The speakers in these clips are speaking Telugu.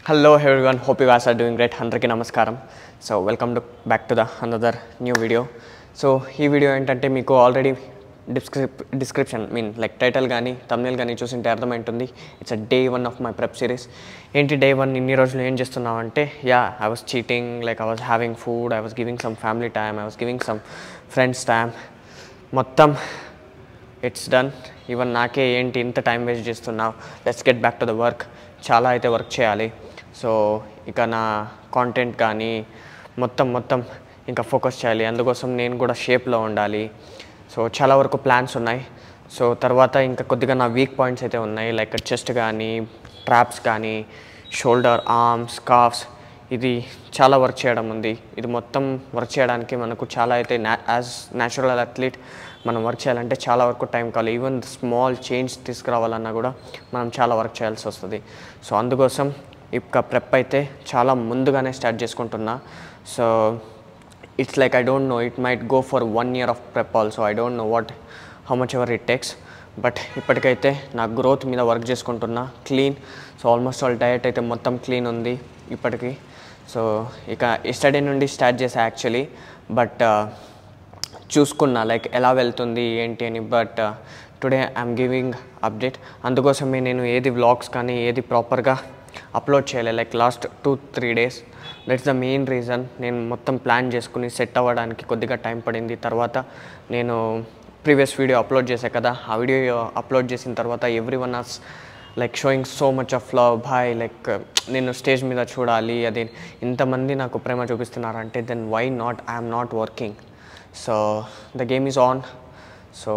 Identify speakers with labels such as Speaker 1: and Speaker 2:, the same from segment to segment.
Speaker 1: Hello everyone, hope you guys are doing great. Andariki namaskaram. So welcome back to the another new video. So ee video entante meeku already description like title gaani thumbnail gaani chusinte ardhamaintundi. It's a day 1 of my prep series. Enti day 1 inni rojulu em chestunnam ante I was cheating, like I was having food, I was giving some family time, I was giving some friends time. Mottam it's done. Even naake enti inta time waste chestunnam. Let's get back to the work. Chala aithe work cheyali. So ఇక నా కాంటెంట్ కానీ మొత్తం ఇంకా ఫోకస్ చేయాలి. అందుకోసం నేను కూడా షేప్లో ఉండాలి. సో చాలా వరకు ప్లాన్స్ ఉన్నాయి. సో తర్వాత ఇంకా కొద్దిగా నా వీక్ పాయింట్స్ అయితే ఉన్నాయి. లైక్ చెస్ట్ కానీ, ట్రాప్స్ కానీ, షోల్డర్, ఆర్మ్స్, కాఫ్స్, ఇది చాలా వర్క్ చేయడం ఉంది. ఇది మొత్తం వర్క్ చేయడానికి మనకు చాలా అయితే యాజ్ న్యాచురల్ అథ్లీట్ మనం వర్క్ చేయాలంటే చాలా వరకు టైం కావాలి. ఈవెన్ స్మాల్ చేంజ్ తీసుకురావాలన్నా కూడా మనం చాలా వర్క్ చేయాల్సి వస్తుంది. సో అందుకోసం ఇక ప్రెప్ అయితే చాలా ముందుగానే స్టార్ట్ చేసుకుంటున్నా. So it's like I don't know, it might go for 1 year of prep also. I don't know how much ever it takes. But ఇప్పటికైతే నా గ్రోత్ మీద వర్క్ చేసుకుంటున్నా. Clean, so almost all diet అయితే మొత్తం క్లీన్ ఉంది ఇప్పటికి. సో ఇక ఎస్టర్డే నుండి స్టార్ట్ చేసా యాక్చువల్లీ. బట్ చూసుకున్నా లైక్ ఎలా వెళ్తుంది ఏంటి అని. But today I'm giving update. అందుకోసమే నేను ఏది వ్లాగ్స్ కానీ ఏది ప్రాపర్గా అప్లోడ్ చేయలే like last 2-3 days. That's the main reason. నేను మొత్తం ప్లాన్ చేసుకుని సెట్ అవ్వడానికి కొద్దిగా టైం పడింది. తర్వాత నేను ప్రీవియస్ వీడియో అప్లోడ్ చేశాను కదా, ఆ వీడియో అప్లోడ్ చేసిన తర్వాత everyone has like showing so much of love. Boy, like నేను స్టేజ్ మీద చూడాలి, అది ఇంతమంది నాకు ప్రేమ చూపిస్తున్నారంటే then why not? I'm not working. So the game is on. So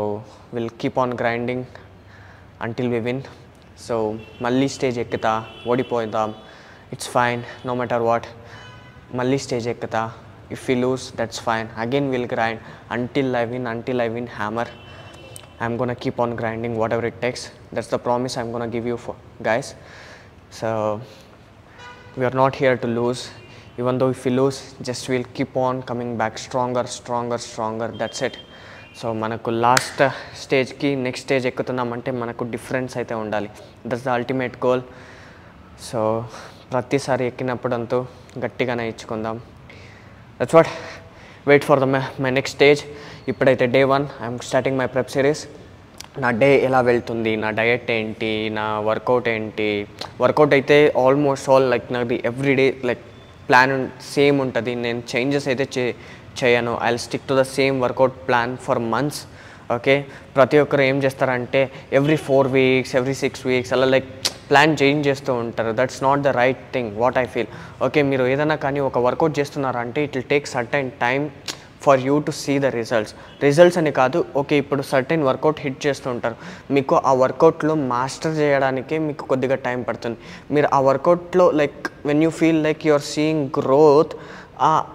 Speaker 1: will keep on grinding until we win. So మళ్ళీ స్టేజ్ ఎక్కుతా, ఓడిపోదాం, it's fine, no matter what. మళ్ళీ స్టేజ్ ఎక్కుతా. If you lose that's fine, again will grind until I win hammer. I'm gonna keep on grinding whatever it takes. That's the promise I'm gonna give you for guys. So we're not here to lose. Even though if you lose, just will keep on coming back stronger. That's it. So మనకు లాస్ట్ స్టేజ్కి నెక్స్ట్ స్టేజ్ ఎక్కుతున్నామంటే మనకు డిఫరెన్స్ అయితే ఉండాలి. That's the ultimate goal. So ప్రతిసారి ఎక్కినప్పుడంతా గట్టిగానే ఇచ్చుకుందాం. That's what. Wait for my next stage. ఇప్పుడైతే day 1 I'm starting my prep series. నా డే ఎలా వెళ్తుంది, నా డయట్ ఏంటి, నా వర్కౌట్ ఏంటి. వర్కౌట్ అయితే ఆల్మోస్ట్ ఆల్ లైక్ నాది ఎవ్రీడే లైక్ ప్లాన్ సేమ్ ఉంటుంది. నేను చేంజెస్ అయితే చేయను. I will stick to the same workout plan for months. Okay, ప్రతి ఒక్కరు ఏం చేస్తారంటే ఎవ్రీ 4 weeks, ఎవ్రీ 6 weeks అలా లైక్ ప్లాన్ చేంజ్ చేస్తూ ఉంటారు. That's not the right thing what I feel. Okay, మీరు ఏదైనా కానీ ఒక వర్కౌట్ చేస్తున్నారంటే it will take certain time for you to see the results అని కాదు. ఓకే, ఇప్పుడు సర్టైన్ వర్కౌట్ హిట్ చేస్తూ ఉంటారు, మీకు ఆ వర్కౌట్లో మాస్టర్ చేయడానికే మీకు కొద్దిగా టైం పడుతుంది. మీరు ఆ వర్కౌట్లో like when you feel like you are seeing growth,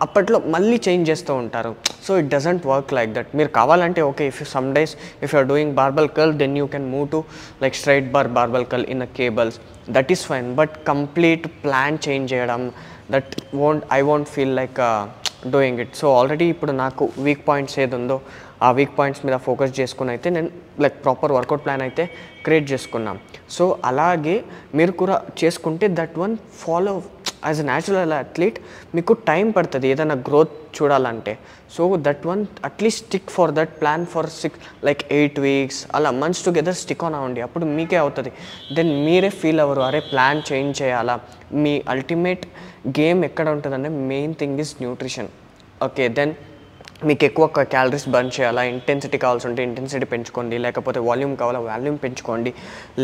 Speaker 1: అప్పట్లో మళ్ళీ చేంజ్ చేస్తూ ఉంటారు. So it doesn't work like that. మీరు కావాలంటే okay, if some days if you are doing barbell curl, then you can move to like straight barbell curl in a cables, that is fine. But complete plan change చేయడం, that I won't feel like doing it. So already ఇప్పుడు నాకు వీక్ పాయింట్స్ ఏది ఉందో ఆ వీక్ పాయింట్స్ మీద ఫోకస్ చేసుకుని అయితే నేను లైక్ ప్రాపర్ వర్కౌట్ ప్లాన్ అయితే క్రియేట్ చేసుకున్నాం. సో అలాగే మీరు కూడా చేసుకుంటే that one follow as a natural athlete. మీకు టైం పడుతుంది ఏదైనా గ్రోత్ చూడాలంటే. So that one at least stick for that plan for 8 weeks అలా మంత్స్ టుగెదర్ స్టిక్ ఆన్ అవ్వండి. అప్పుడు మీకే అవుతుంది. దెన్ మీరే ఫీల్ అవ్వరు అరే ప్లాన్ చేంజ్ చేయాలా. మీ అల్టిమేట్ గేమ్ ఎక్కడ ఉంటుందంటే main thing is nutrition. Okay, then మీకు ఎక్కువ క్యాలరీస్ బర్న్ చేయాలా, ఇంటెన్సిటీ కావాల్సి ఉంటే ఇంటెన్సిటీ పెంచుకోండి, లేకపోతే వాల్యూమ్ కావాలా వాల్యూమ్ పెంచుకోండి,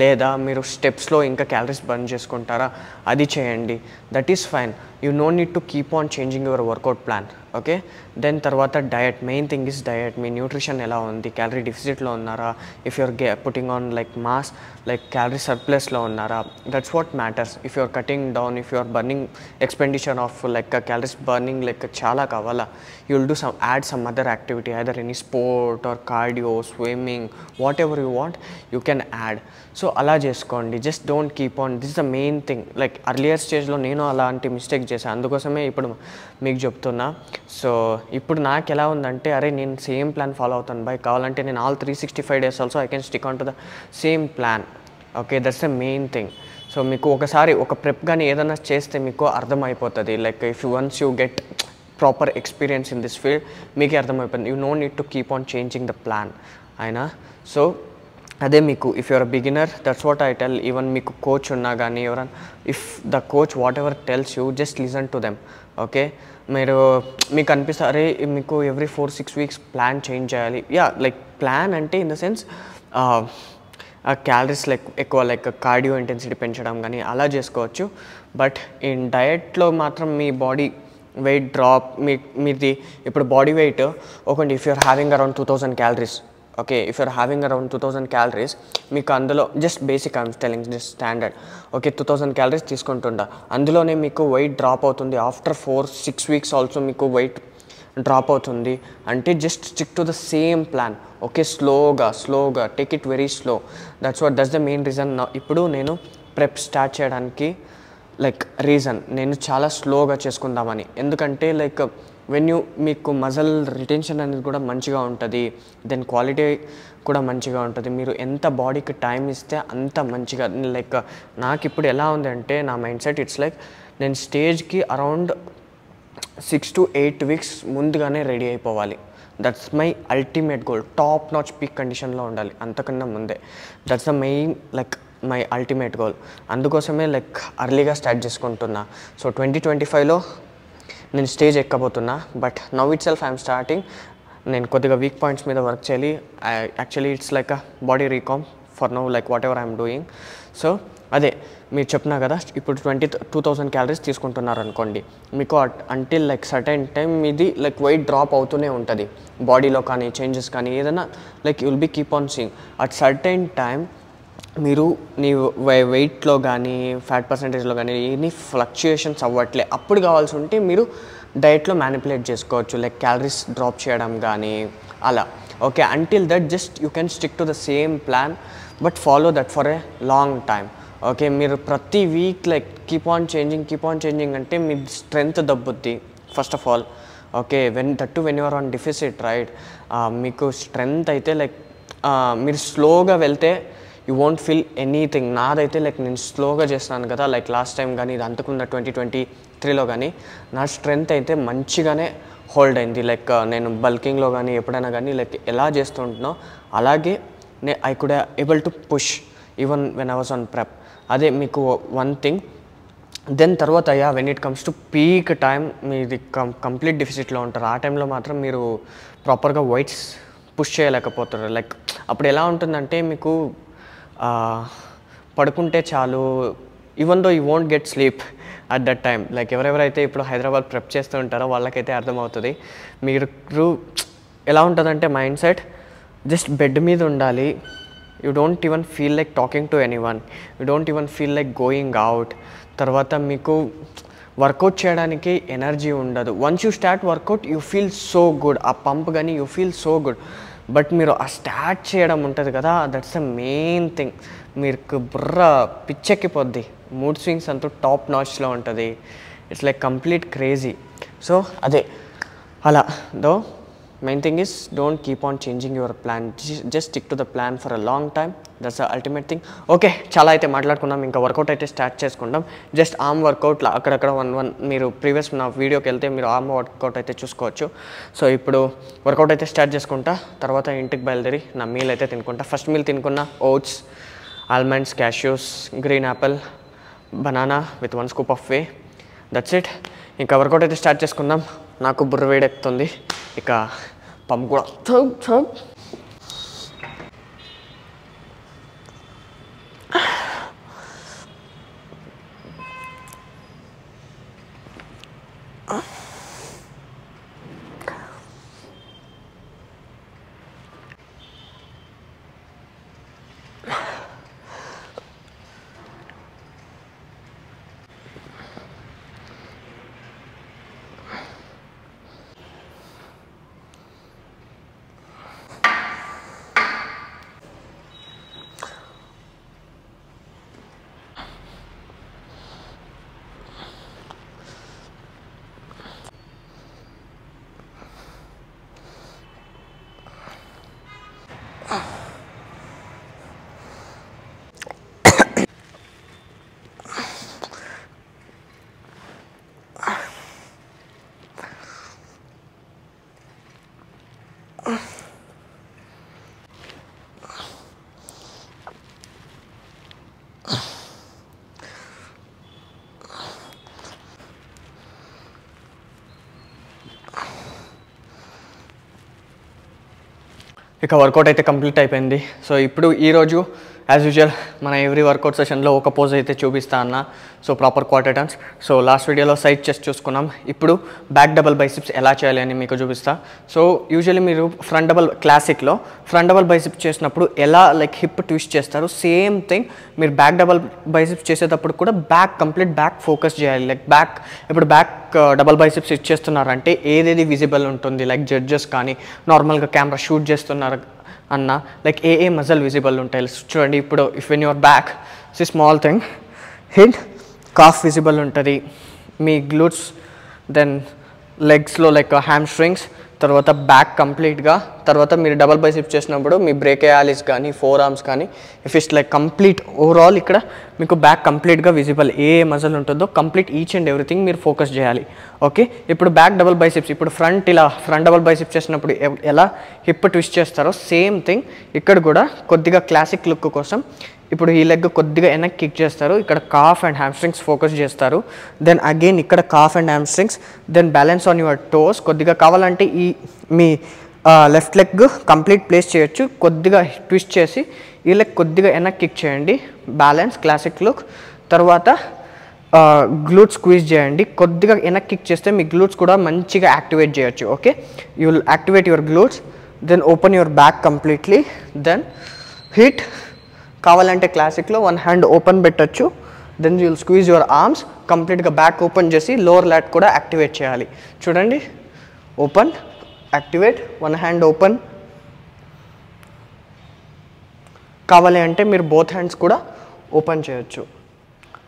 Speaker 1: లేదా మీరు స్టెప్స్లో ఇంకా క్యాలరీస్ బర్న్ చేసుకుంటారా అది చేయండి. That is fine. You no need to keep on changing your workout plan. Okay, then తర్వాత diet. Main thing is diet. మీ న్యూట్రిషన్ ఎలా ఉంది, క్యాలరీ డెఫిసిట్లో ఉన్నారా, if you're putting on like mass like calorie సర్ప్లస్లో ఉన్నారా, that's what matters. If you're cutting down, if you're burning expenditure of like calories burning like చాలా కావాలా, you will do add some other activity, either any sport or cardio, swimming, whatever you want you can add. So ala cheskondi, just don't keep on. This is the main thing. Like earlier stage lo nenu alanti mistake chesa, andukosame ippudu meeku cheptunna. So ippudu naaku ela undante are nenu same plan follow avutanu bhai, kavalante nenu all 365 days also I can stick on to the same plan. Okay, that's the main thing. So మీకు ఒకసారి ఒక ప్రెప్ కానీ ఏదైనా చేస్తే మీకు అర్థమైపోతుంది. Like if once you get proper experience in this field మీకే అర్థమైపోతుంది. You no need to keep on changing the plan అయినా. సో అదే మీకు if you're a beginner that's what I tell. Even మీకు కోచ్ ఉన్నా కానీ ఎవరైనా if the coach whatever tells you just listen to them. Okay, మీకు అనిపిస్తే అరే మీకు ఎవ్రీ 4-6 వీక్స్ ప్లాన్ చేంజ్ చేయాలి. యా, లైక్ ప్లాన్ అంటే ఇన్ ద సెన్స్ క్యాలరీస్ ఎక్కువ లైక్ కార్డియో ఇంటెన్సిటీ పెంచడం కానీ అలా చేసుకోవచ్చు. బట్ ఇన్ డయట్లో మాత్రం మీ బాడీ వెయిట్ డ్రాప్ మీది ఇప్పుడు బాడీ వెయిట్ ఒకటి if you're having around 2000 calories. Okay, if you're having around 2000 calories మీకు అందులో just basic I'm telling just standard. Okay, 2000 calories తీసుకుంటుండా అందులోనే మీకు వెయిట్ డ్రాప్ అవుతుంది. ఆఫ్టర్ 4-6 వీక్స్ ఆల్సో మీకు వెయిట్ డ్రాప్ అవుతుంది అంటే just stick to the same plan. Okay, స్లోగా take it very slow. That's the main reason. ఇప్పుడు నేను ప్రెప్ స్టార్ట్ చేయడానికి లైక్ రీజన్ నేను చాలా స్లోగా చేసుకుందామని. ఎందుకంటే లైక్ మీకు మజల్ రిటెన్షన్ అనేది కూడా మంచిగా ఉంటుంది, దెన్ క్వాలిటీ కూడా మంచిగా ఉంటుంది. మీరు ఎంత బాడీకి టైం ఇస్తే అంత మంచిగా. లైక్ నాకు ఇప్పుడు ఎలా ఉంది అంటే నా మైండ్ సెట్ ఇట్స్ లైక్ నేను స్టేజ్కి అరౌండ్ 6 to 8 వీక్స్ ముందుగానే రెడీ అయిపోవాలి. That's my ultimate goal. Top notch peak కండిషన్లో ఉండాలి అంతకన్నా ముందే. That's the main like my ultimate goal. అందుకోసమే లైక్ అర్లీగా స్టార్ట్ చేసుకుంటున్నా. సో 2025లో నేను స్టేజ్ ఎక్కబోతున్నా. But now itself I'm starting. నేను కొద్దిగా వీక్ పాయింట్స్ మీద వర్క్ చేయాలి. Actually it's like a body recomp for now like whatever I'm doing. So అదే మీరు చెప్పినా కదా ఇప్పుడు 2000 క్యాలరీస్ తీసుకుంటున్నారు అనుకోండి, మీకు అంటిల్ లైక్ సర్టెన్ టైం మీది లైక్ వెయిట్ డ్రాప్ అవుతూనే ఉంటుంది బాడీలో కానీ చేంజెస్ కానీ ఏదైనా like you'll be keep on seeing. At certain time మీరు నీ వెయిట్లో కానీ ఫ్యాట్ పర్సంటేజ్లో కానీ ఎనీ ఫ్లక్చుయేషన్స్ అవ్వట్లే, అప్పుడు కావాల్సి ఉంటే మీరు డైట్లో మ్యానిపులేట్ చేసుకోవచ్చు లైక్ క్యాలరీస్ డ్రాప్ చేయడం కానీ అలా. Okay, until that just you can stick to the same plan but follow that for a long time. Okay, మీరు ప్రతి week like keep on changing అంటే మీ స్ట్రెంగ్త్ దబ్బుద్ది first of all. Okay, when you're on deficit right, మీకు స్ట్రెంగ్త్ అయితే లైక్ మీరు స్లోగా వెళ్తే యూ వోంట్ ఫీల్ ఎనీథింగ్. నాదైతే లైక్ నేను స్లోగా చేస్తున్నాను కదా లైక్ లాస్ట్ టైం కానీ ఇది అంతకున్న 2023లో కానీ నా స్ట్రెంగ్త్ అయితే మంచిగానే హోల్డ్ అయింది. లైక్ నేను బల్కింగ్లో కానీ ఎప్పుడైనా కానీ లైక్ ఎలా చేస్తుంటున్నానో అలాగే I could able to push even when I was on prep. అదే మీకు వన్ థింగ్. దెన్ తర్వాత when it comes to peak time మీది కంప్లీట్ డిఫిసిట్లో ఉంటారు. ఆ టైంలో మాత్రం మీరు ప్రాపర్గా వెయిట్స్ పుష్ చేయలేకపోతారు. లైక్ అప్పుడు ఎలా ఉంటుందంటే మీకు పడుకుంటే చాలు, even though you won't get sleep at that time. Like ఎవరెవరైతే ఇప్పుడు హైదరాబాద్ ప్రెప్ చేస్తూ ఉంటారో వాళ్ళకైతే అర్థమవుతుంది. మీరు ఎలా ఉంటుందంటే మైండ్ సెట్ జస్ట్ బెడ్ మీద ఉండాలి. You don't even feel like talking to anyone, you don't even feel like going out. తర్వాత మీకు వర్కౌట్ చేయడానికి ఎనర్జీ ఉండదు. Once you start workout you feel so good, ఆ పంప్ కానీ you feel so good. But మీరు ఆ స్టార్ట్ చేయడం ఉంటుంది కదా, దట్స్ ద మెయిన్ థింగ్. మీకు బుర్ర పిచ్చెక్కిపోద్ది, మూడ్ స్వింగ్స్ అంటూ టాప్ నాచ్లో ఉంటుంది. It's like complete crazy. So అదే అలా though main thing is don't keep on changing your plan, just stick to the plan for a long time. That's the ultimate thing. Okay, చాలా అయితే మాట్లాడుకున్నాం, ఇంకా వర్కౌట్ అయితే స్టార్ట్ చేసుకుంటాం. జస్ట్ ఆర్మ్ వర్కౌట్లో అక్కడక్కడ వన్ మీరు ప్రీవియస్ నా వీడియోకి వెళ్తే మీరు ఆర్మ్ వర్కౌట్ అయితే చూసుకోవచ్చు. సో ఇప్పుడు వర్కౌట్ అయితే స్టార్ట్ చేసుకుంటా, తర్వాత ఇంటికి బయలుదేరి నా మీల్ అయితే తినుకుంటా. ఫస్ట్ మీల్ తినుకున్న oats, almonds, cashews, green apple, banana with 1 scoop of whey. That's it. ఇంకా వర్కౌట్ అయితే స్టార్ట్ చేసుకుందాం. నాకు బుర్ర వేడెక్కుతుంది, ఇక పంప్ కూడా ఇక వర్కౌట్ అయితే కంప్లీట్ అయిపోయింది. సో ఇప్పుడు ఈరోజు యాజ్ యూజువల్ మన ఎవ్రీ వర్కౌట్ సెషన్లో ఒక పోజ్ అయితే చూపిస్తా అన్న. So proper quarter turns. So last వీడియోలో సైడ్ చెస్ట్ చూసుకున్నాం. ఇప్పుడు బ్యాక్ డబల్ బైసిప్స్ ఎలా చేయాలి అని మీకు చూపిస్తా. సో యూజువల్లీ మీరు ఫ్రంట్ డబల్ క్లాసిక్లో ఫ్రంట్ డబల్ బైసిప్స్ చేసినప్పుడు ఎలా లైక్ హిప్ ట్విస్ట్ చేస్తారు, సేమ్ థింగ్ మీరు బ్యాక్ డబల్ బైసిప్స్ చేసేటప్పుడు కూడా కంప్లీట్ బ్యాక్ ఫోకస్ చేయాలి. లైక్ ఇప్పుడు బ్యాక్ డబల్ బైసిప్స్ ఇచ్చేస్తున్నారంటే ఏదేది విజిబుల్ ఉంటుంది, లైక్ జడ్జెస్ కానీ నార్మల్గా కెమెరా షూట్ చేస్తున్నారు అన్న లైక్ ఏ మజల్ విజిబుల్ ఉంటాయి. చూడండి ఇప్పుడు if when your back see small thing hid calf visible ఉంటుంది, మీ గ్లూట్స్, దెన్ లెగ్స్లో లైక్ హ్యామ్ స్ట్రింగ్స్, తర్వాత బ్యాక్ కంప్లీట్గా. తర్వాత మీరు డబల్ బైసిప్స్ చేసినప్పుడు మీ బ్రేకియాలిస్ కానీ ఫోర్ ఆర్మ్స్ కానీ if it's like complete overall ఇక్కడ మీకు బ్యాక్ కంప్లీట్గా విజిబుల్ ఏ మజల్ ఉంటుందో కంప్లీట్ ఈచ్ అండ్ ఎవ్రీథింగ్ మీరు ఫోకస్ చేయాలి. ఓకే, ఇప్పుడు బ్యాక్ డబల్ బైసిప్స్ ఇప్పుడు ఫ్రంట్ డబల్ బైసిప్స్ చేసినప్పుడు ఎలా హిప్ ట్విస్ట్ చేస్తారో సేమ్ థింగ్ ఇక్కడ కూడా కొద్దిగా క్లాసిక్ లుక్ కోసం ఇప్పుడు ఈ లెగ్ కొద్దిగా వెనక్కి కిక్ చేస్తారు, ఇక్కడ కాఫ్ అండ్ హ్యామ్స్ట్రింగ్స్ ఫోకస్ చేస్తారు, దెన్ అగైన్ ఇక్కడ calf and hamstrings, then balance on your toes. కొద్దిగా కావాలంటే ఈ మీ లెఫ్ట్ లెగ్ కంప్లీట్ ప్లేస్ చేయొచ్చు, కొద్దిగా ట్విస్ట్ చేసి ఈ లెగ్ కొద్దిగా వెనక్కి కిక్ చేయండి, బ్యాలెన్స్ క్లాసిక్ లుక్. తర్వాత గ్లూట్స్ స్క్వీజ్ చేయండి, కొద్దిగా వెనక్కి కిక్ చేస్తే మీ గ్లూట్స్ కూడా మంచిగా యాక్టివేట్ చేయొచ్చు. Okay, you will activate your glutes, then open your back completely, then hit. కావాలంటే క్లాసిక్లో వన్ హ్యాండ్ ఓపెన్ పెట్టచ్చు, then you will squeeze your arms, కంప్లీట్గా బ్యాక్ ఓపెన్ చేసి లోవర్ లాట్ కూడా యాక్టివేట్ చేయాలి. చూడండి, open, activate, one hand open. కావాలి అంటే మీరు బోత్ హ్యాండ్స్ కూడా ఓపెన్ చేయొచ్చు.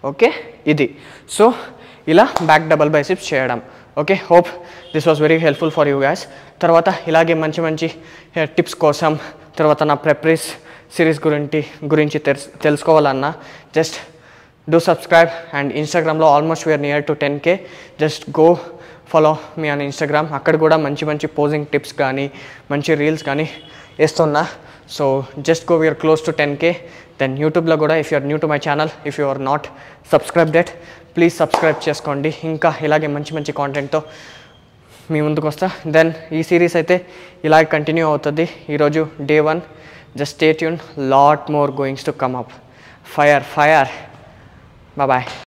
Speaker 1: ఓకే, ఇది సో ఇలా బ్యాక్ డబల్ బైసిప్స్ చేయడం. Okay, hope this was very helpful for you guys. తర్వాత ఇలాగే మంచి టిప్స్ కోసం తర్వాత నా ప్రెపరీస్ సిరీస్ గురించి తెలుసుకోవాలన్నా జస్ట్ డూ సబ్స్క్రైబ్. అండ్ ఇన్స్టాగ్రామ్లో almost we're near to 10K. Just go follow me on Instagram. అక్కడ కూడా మంచి పోజింగ్ టిప్స్ కానీ మంచి రీల్స్ కానీ వేస్తున్నా. So just go, we're close to 10K. Then యూట్యూబ్లో కూడా if you're new to my channel, if you are not subscribe yet, please subscribe చేసుకోండి. ఇంకా ఇలాగే మంచి కాంటెంట్తో మీ ముందుకు వస్తా. దెన్ ఈ సిరీస్ అయితే ఇలాగే కంటిన్యూ అవుతుంది. ఈరోజు day 1. Just stay tuned, lot more goings to come up. Fire. Bye bye.